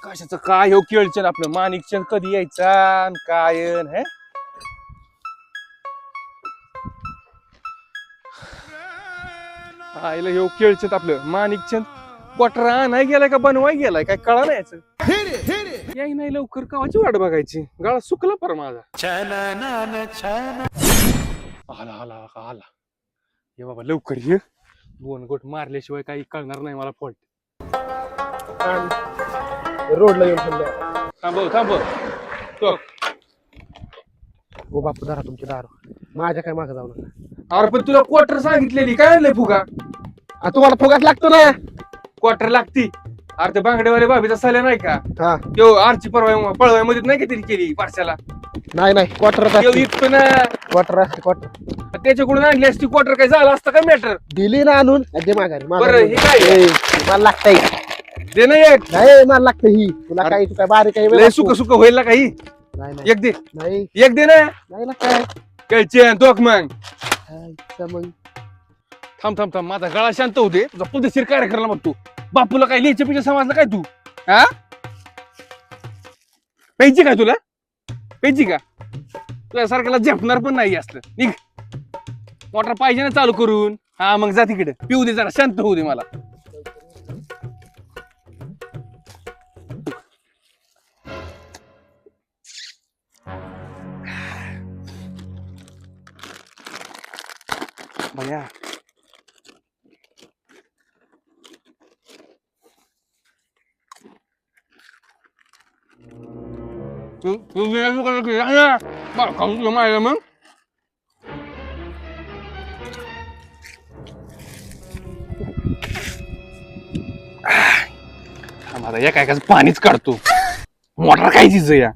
कशाचं काय हो केळचंद आपलं माणिकचंद कधी यायचा अन काय हे आईला हो केळचंद आपलं माणिकचंद क्वार्टर नाही गेलाय का बनवाय गेलाय काय कळा नाही याचं याही नाही लवकर कावाची वाट बघायची गळा सुकला पर माझा आला आला आला ये बाबा लवकर ये दोन गोट मारल्याशिवाय काही कळणार नाही मला फॉल्ट रोडला येऊन थांबव थांबव तो ओ बापू दारा तुमची दारू माझ्या काय मागं जाऊ नका. अरे पण तुला क्वार्टर सांगितलेली काय आणलंय फुगा तुम्हाला फुगाच लागतो ना. क्वार्टर लागती अरे ते बांगडेवाले भाभीचा साल्या नाही का हा तो आरची परवा पळवायमध्ये नाही का तरी केली पारशाला नाही क्वार्टर इथं ना क्वार्टर असते क्वार्टर त्याच्याकडून आणली असती क्वार्टर काय झालं असतं का मॅटर दिली ना आणून दे माघारी बरं, हे काय? मला लागतंय दे ना एक नाही मला लागतं ही तुला काय तू काय बारीक आहे लय सुक सुक होईल ना काही नाही नाही एक दे नाही एक दे ना नाही लागतंय कळचे दोक मग मग थांब थांब थांब माझा गळा शांत होते तुझा पद्धतशीर कार्यक्रम मग तू बापूला काय लिहायच्या पिछे समजलं काय तू हा प्यायची काय तुला प्यायची का तुझ्या सारख्याला झेपणार पण नाही असलं निघ मोटर पाहिजे ना चालू करून हा मग जा तिकडे पिऊ दे जरा शांत होऊ दे मला भैया तू खाऊन तुला माहिती मग आता एका एकाच पाणीच काढतो मोटर काय चीज या